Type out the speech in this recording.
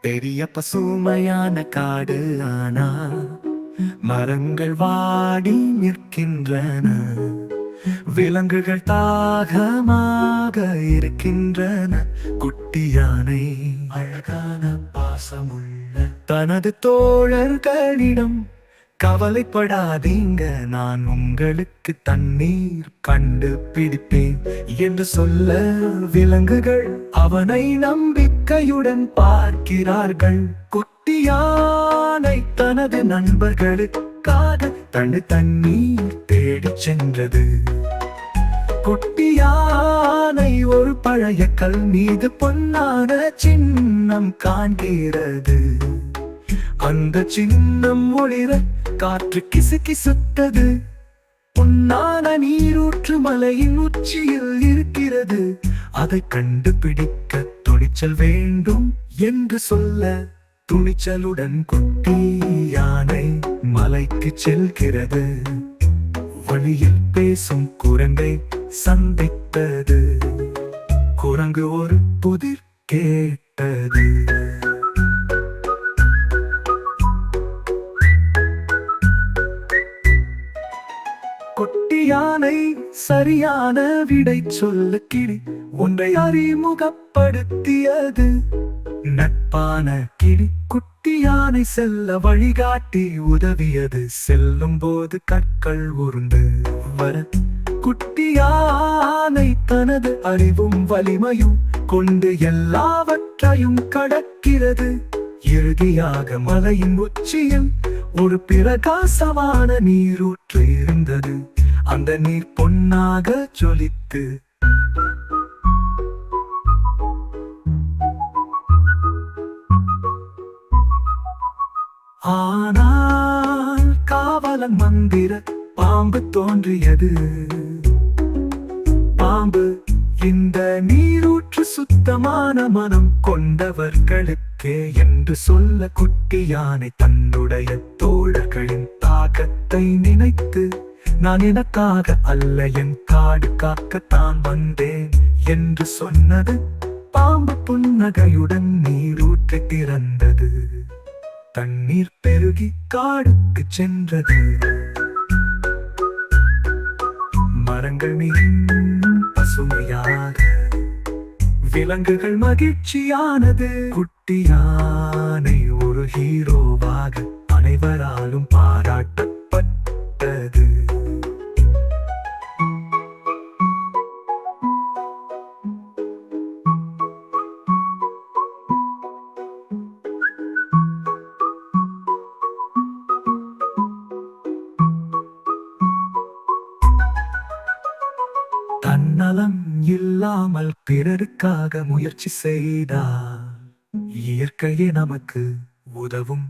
பெரிய பசுமையான காடு, ஆனா மரங்கள் வாடி நிற்கின்றன. விலங்குகள் தாகமாக இருக்கின்றன. குட்டி யானை அழகான பாசமுள்ள தனது தோழர்களிடம், கவலைப்படாதீங்க, நான் உங்களுக்கு தண்ணீர் கண்டுபிடிப்பேன் என்று சொல்ல, விலங்குகள் அவனை நம்பிக்கையுடன் பார்க்கிறார்கள். குட்டி யானை தனது நண்பர்களுக்காக தண்ணீர் தேடிச் சென்றது. குட்டி யானை ஒரு பழைய கல் மீது பொன்னான சின்னம் காண்கிறது. அந்த சின்னம் ஒளிர காற்று கிசுகிசுத்தது. பொன்னான நீரூற்று மலையின் உச்சியில் இருக்கிறது. அதை கண்டுபிடிக்க துணிச்சல் வேண்டும் என்று சொல்ல, துணிச்சலுடன் குட்டி யானை மலைக்கு செல்கிறது. வழியில் பேசும் குரங்கை சந்தித்தது. குரங்கு ஒரு புதிர் கேட்டது. குட்டி யானை சரியான விடை சொல்ல கிளி ஒன்றை அறிமுகப்படுத்தியது. நட்பான கிளி குட்டி யானை செல்ல வழிகாட்டி உதவியது. செல்லும் போது கற்கள் உருண்டு வர, குட்டி யானை தனது அறிவும் வலிமையும் கொண்டு எல்லாவற்றையும் கடக்கிறது. இறுதியாக மலையின் உச்சியில் ஒரு பிரகாசமான நீரூற்று இருந்தது. அந்த நீர் பொன்னாக ஜொலித்து ஆனால் காவலன் மந்திர பாம்பு தோன்றியது. பாம்பு, இந்த நீரூற்று சுத்தமான மனம் கொண்டவர்களுக்கே என்று சொல்ல, குட்டி யானை தன்னுடைய தோழர்களின் தாகத்தை நினைத்து, நான் எனக்காக அல்ல, என் காடு காக்கத்தான் வந்தேன் என்று சொன்னது. பாம்பு புன்னகையுடன் நீரூற்றை திறந்தது. தண்ணீர் பெருகி காடுக்கு சென்றது. மரங்கள் மீண்டும் பசுமையாக, விலங்குகள் மகிழ்ச்சியானது. குட்டி யானை ஒரு ஹீரோவாக அனைவராலும் பாராட்டப்பட்டது. தன்னலம் இல்லாமல் பிறருக்காக முயற்சி செய்தால் இயற்கையே நமக்கு உதவும்.